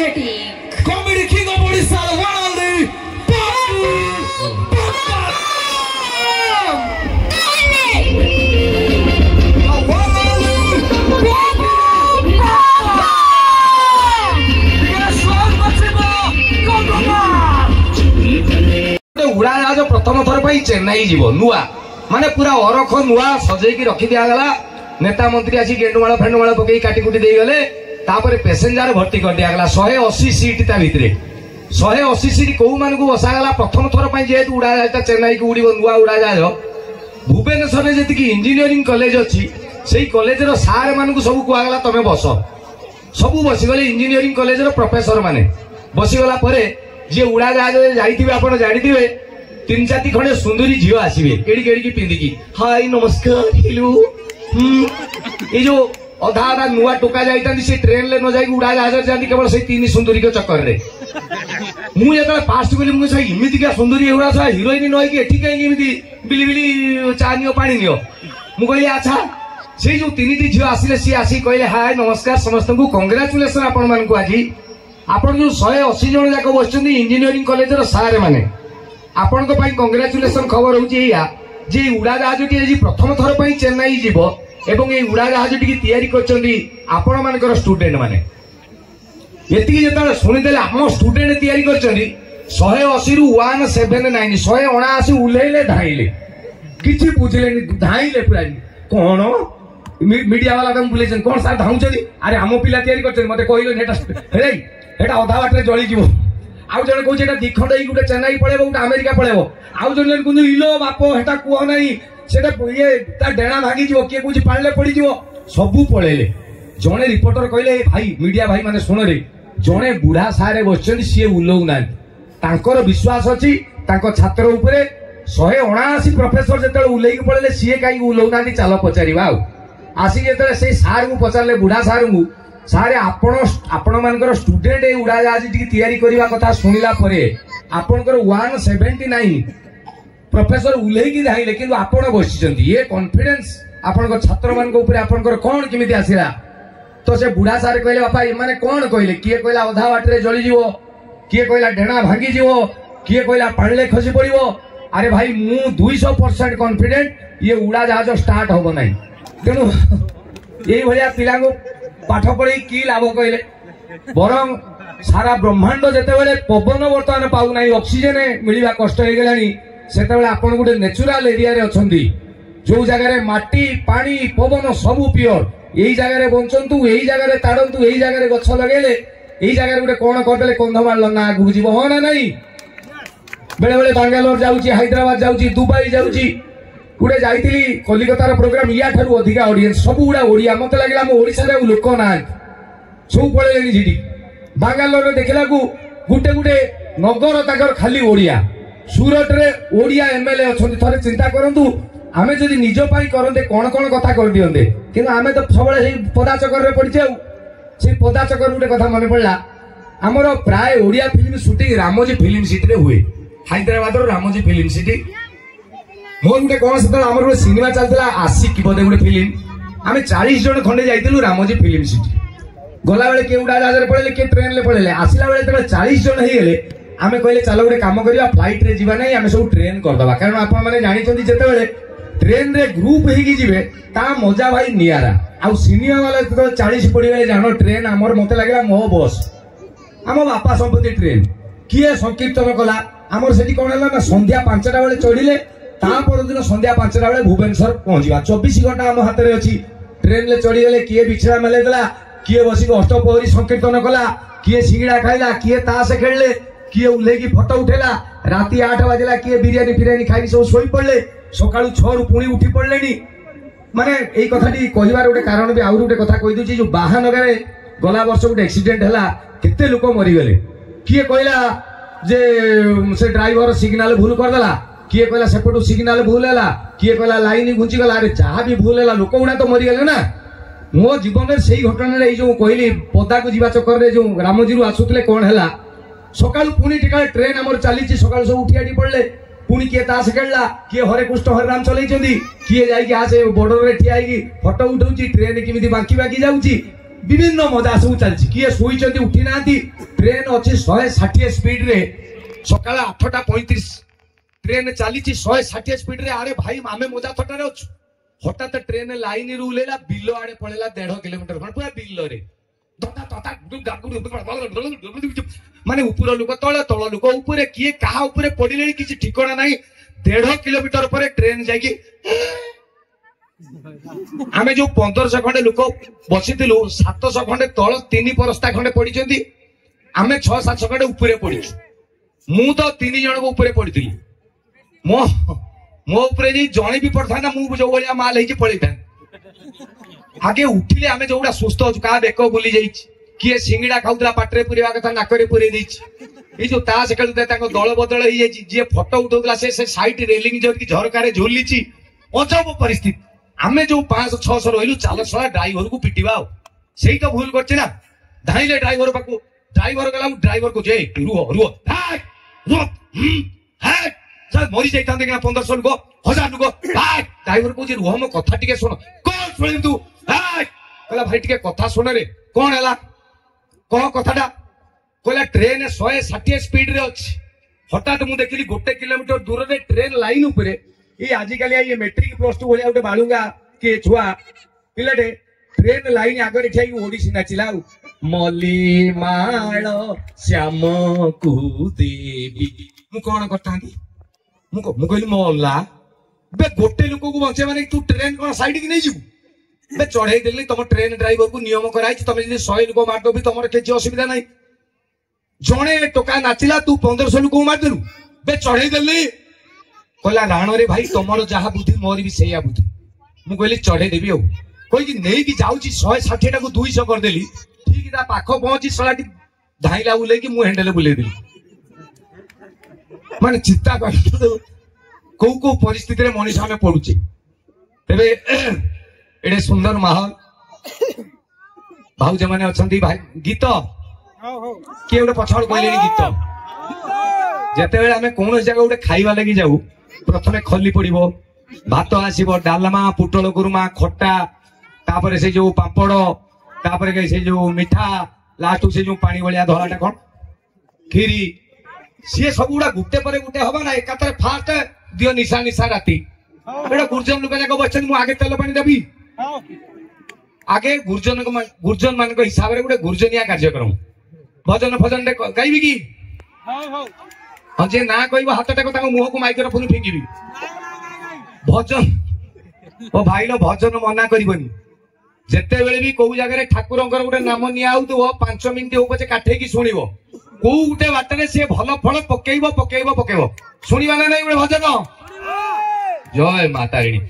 energetic comedy king of Odisha, the one only उड़ाजाज प्रथम थर पर चेन्नई जीव नुआ माने पूरा अरख नुआ सजेकी रखी दिया गला नेता मंत्री आसी गेंडुमाल फेंडुमाल पकई काटी कुटी दे गले तापर पैसेंजर भर्ती कर दिया गला 180 सीट ता भितरे 180 सीट को मान को बसा गला प्रथम थर पर जेतु उड़ाजाज चेन्नई को उड़ीबो नुआ उड़ाजाज भुवनेश्वर में जति इंजीनियरिंग कॉलेज अच्छी से कॉलेज रो सार मान को सब कुआ गला तमे बस सब बसीगले इंजीनियरिंग कॉलेज रो प्रोफेसर माने बसीगला परे जे उड़ाजाज जाइथिबे आपण जानिथिबे 3-4 खंडे सुंदरी झील आसवे एड़ी एड़ी पिंधिकी हाय नमस्कार हेलो ये जो अधा अधा नुआ टोका जाता से ट्रेन ले न जाई उड़ाजाज जाती केवल से 3 सुंदरी के चक्कर रे मुझे जो फास्ट गली मुझे इमितिका सुंदरी एगुड़ा सब हिरोइन नई एठी कहीं बिली बिली चा नियो पानी नियो मु कहली अच्छा से जो 3टी झील आसिले सी आसी कहले हाय नमस्कार समस्त को कांग्रेचुलेशन आपण मानकु आज आपण जो 180 जन जाक बसचंदी इंजीनियरिंग कॉलेज रो सार माने आपण को पाई कांग्रेचुलेशन खबर होची या जे उड़ाजाहाजटी आज प्रथम थर पाई चेन्नई जीव एवं ये उड़ाजाहाजटी तैयारी करचंदी आपण मानकर स्टूडेंट माने एतिकी जेतले सुनिदेले हम स्टूडेंट तैयारी करचंदी 180 रु 179 179 उलेले धाइले किछि बुझलेनी धाइले पूरा कोन मीडिया वाला तुम बुलेछन कोन सार धाउचंदी अरे हम पिला तैयारी करचंदी मते कहिलो नेटा हेटा अधा बाटरे जळी जीवो आउ जने कहू जेटा दिखंड ही गुटे चेन्नई पळेबो गुटे अमेरिका पळेबो आउ जने कुनु इलो बापो हेटा कुह नाही सेटा ये ता डेणा भागी जीवो के कुछ पाळले पड़ी जीवो सबु पळेले जने रिपोर्टर कहले भाई मीडिया भाई माने सुन रे जने बुढ़ा सारे बसचंदी सी उल्लौ ना तांकर विश्वास अछि तांको छात्र उपरे 179 प्रोफेसर जेतले उल्लेख पळले सी काई उल्लौ ना चालो पचारिबा आउ आसी जेतले से सार को पचारले बुढ़ा सार को सारे आपण मानकर स्टूडेंट ए उड़ाजाहाज टी तैयारी करबा कथा सुनिला परे आपनकर 179 प्रोफेसर उल्लेखी धाइले किंतु आपण बसिचंदी ये कॉन्फिडेंस आपनकर छात्र मान को ऊपर आपनकर कोन किमिति आसिला तो से बुढ़ा सारे कहले बापा ए माने कोन कहले किए कहला अधा बाटरे जळी जीवो किए कहला ढेणा भांगी जीवो किए कहला पाणले खसी पड़िवो अरे भाई मु 200% कॉन्फिडेंट ये उड़ाजाहाज स्टार्ट होबो नाही तेनु एई भलिया पिला को पाठ पढ़ी कि लाभ कहले बरं सारा ब्रह्मांड जेतेबेले पवन वर्तमान पाउ नाही ऑक्सीजन मिलवा कष्ट हो गलानी सेतेबेले आपण गुटे नेचुरल एरिया रे अछंदी जो जगह रे माटी पानी पवन सब प्योर एई जगह रे बंचंतु एई जगह रे ताडंतु एई जगह रे गछ लगेले एई जगह रे गुटे कोन करदेले कंधमाल ना आगु जीव हो ना नहीं बेले बेले बेंगलोर जाउची हैदराबाद जाउची दुबई जाउची गुटे जाइतिली कलिकतार प्रोग्राम या ठारू अधिका ऑडियंस सब गुड़ा ओडिया मते लागला हम ओडिसा रे लोक ना सब पळेलेनी जिडी बेंगलोर देखला को गुटे गुटे नगर ताकर खाली ओडिया सूरत रे ओडिया एमएलए अछंती थरे चिंता करंतु आमे जदी निज पाई करंते कोन कोन कथा कर दियंते किंतु आमे तो सबले से पदा चक्कर रे पड़ी जाऊ से पदा चक्कर गुटे कथा मने पड़ला हमरो प्राय Odia film shooting Ramoji film city रे हुए हैदराबाद रो रामोजी फिल्म सिटी मोर गुटे कौन से आम गोटे सिनेमा चलता आशिक बोधे गोटे फिल्म आम 40 जन खंडे जाइलु रामोजी फिल्म सिटी गला बेले किए उड़ाजाहाज पड़े किए ट्रेन ले पड़े आसला बेले 40 जन होगले आम कहले चलो गोटे कम करवा फ्लाइट रे जीवा नहीं आम सब ट्रेन करदे कारण आपण मैंने जानते जिते ट्रेन रे ग्रुप होगी ता मजा भाई नियारा आउ सिनेमा वाला जो 40 पड़े जान ट्रेन आमर मत लगे मो बस आम बापा संपत्ति ट्रेन किए संकीर्तन कला आमर से कौन है ना संध्या 5टा बेले चढ़िले दिन संध्या 5टा बेले भुवनेश्वर पहुंचा 24 घंटा आम हाथ में अच्छी ट्रेन ले चढ़ीगले किए बिछड़ा मेलेदेला किए बसिक अष्टप्रहरी संकीर्तन कला किए सिंगड़ा खाइला किए ताश खेलले किए उल्लेखी फटो उठेला राति 8 बजेला किए बिरियानी फिरियानी खाई सब शोई पड़े सकाळु 6 रु पुणी उठी पड़ले माने एई कथाटी कहिबार गोटे कारण भी आउर गोटे कथा कहि दूची जो बाहानगर गला वर्ष गोटे एक्सीडेंट हला केते लोक मरि गले किए कहला जे से ड्राइवर सिग्नल भूल कर देला किए कहला सेपटू सिग्नल भूल है किए कहला लाइन घुंची गला अरे जहाँ भी भूल है लोक गुड़ा तो मरीगले ना मो जीवन में से घटना जो कहली पदा को जीवा चक्कर में जो रामोजी आसुले कौन है सका पुणी टिका ट्रेन आमर चली सका सब उठियाटी पड़े पुणी किए ताश खेलला किए हरे कृष्ण हरिराम चलई किए जाके आसे बॉर्डर रे ठिया फटो उठाऊँ ट्रेन किमी बांकी बांकी जाऊँगी विभिन्न मजा सब चलती किए शोई उठी ना ट्रेन अच्छी 160 स्पीड रे सकाल 8:35 ट्रेन चली 160 स्पीड रे आरे भाई आमे मजा थटारे अच्छु हठात ट्रेन लाइन रू उलेला बिल आड़े पड़ेला 1.5 किलोमीटर पूरा बिल रे माने ऊपर लोक तले तल लोक ऊपर किए कहा ऊपर पड़े किसी ठिकाना ना 1.5 किलोमीटर पर ट्रेन जाकि आमे जो 1500 खंडे लोक बसी 700 खंडे तल 3 परस्ता खंडे पड़ी आमे 6-7 खंडे ऊपर पड़ी मु तो 3 जन को ऊपर पड़ी मो ऊपर जड़े भी पड़ता ना मु जो भाया माल है पड़े था आगे उठिले आमे जो सुस्थ अच्छु क्या बेक बुली जाइए किए सिंगड़ा खाऊला पाटे पुरेवा कथा नाकरे पुरे ये जो ताश खेलुता दल बदल हो जाए जी फटो उठाऊला से साइड रेलिंग जो झरकार झुली अजब परिस्थिति आमे जो 500-600 रही चाल सला ड्राइवर को पिटिवा से तो भूल कर धाइले ड्राइवर पाक ड्राइवर गला ड्राइवर को जे रुह रुह मरी जाता 1500 लोक 1000 लोक ड्राइवर को रुह मो कथा टिके शुण कौन शुणी तू कहला भाई टिके कथा शुण रे कौन है कह कथाटा कहला ट्रेन 160 स्पीड रे अच्छी हठात मुझे देखिली 1 किलोमीटर दूर रे ट्रेन लाइन उपरे ये आजिकल ये मेट्रिक प्लस 2 भाया गोटे बालुंगा किए छुआ पिलाटे ट्रेन लाइन आगे ठिया ओडिसी नाचिला मली माल श्याम को देवी मु कौन करता मु कहली मल्ला बे गोटे लोक को बचे माने तू ट्रेन कौन साइड की नहीं जीवु बे चढ़ाई देली तुम ट्रेन ड्राइवर को नियम कराई तुम जब 100 लोक मारद भी तुम किसी असुविधा ना जड़े टोका नाचिला तू 1500 लोक मारदेलु बे चढ़ाई देली कहला राण रे भाई तुमर जहा बुद्धि मोर भी सैया बुद्धि मु कहली चढ़े देवी आ कही नहीं कि जाऊँगी 160 टा को 200 करदेली ठीक ता पाख पहुंची सलाटी धाइला बुले कि मु हैंडल बुले देली माने चिंता कर को परिस्थिति रे मनीष आमे पडुचे तेबे एडे सुंदर माहौल भाउज माने अछंती भाई गीत के गोटे पछाड़ कहले गीत जेते बेले आमे कोन जगह गोटे खाइबा लागि जाऊ प्रथमे खली पड़िबो भात आसीबो डालमा पुटल गुरुमा खट्टा तापरे से जो पापड़ तापरे से जो मिठा लास्ट से जो पानी भलिया धराटा कोन खीरी सी सब गुड़ा गुटे पर गुटे हबा ना एकातर फास्ट दियो निशा निशा राती एटा गुर्जन लोक जाक बचन मु आगे तेल पानी देबी आगे गुर्जन मान हिसाब रे गोटे गुर्जनिया कार्यक्रम भजन फजन गाइबी कि हाँ जे ना कहब हाथ मुह को माइक्रोफोन फिंगिबी भजन ओ भाई लो भजन मना करबनी जेते बेले भी कोउ जगह ठाकुरंकर गोटे नाम निया हो 5 मिनिट हो पछे काठे की सुनिबो को गोटे बाटरे से भल फल पकेइबो शुणिबा ना नहीं भजन जय माता रानी।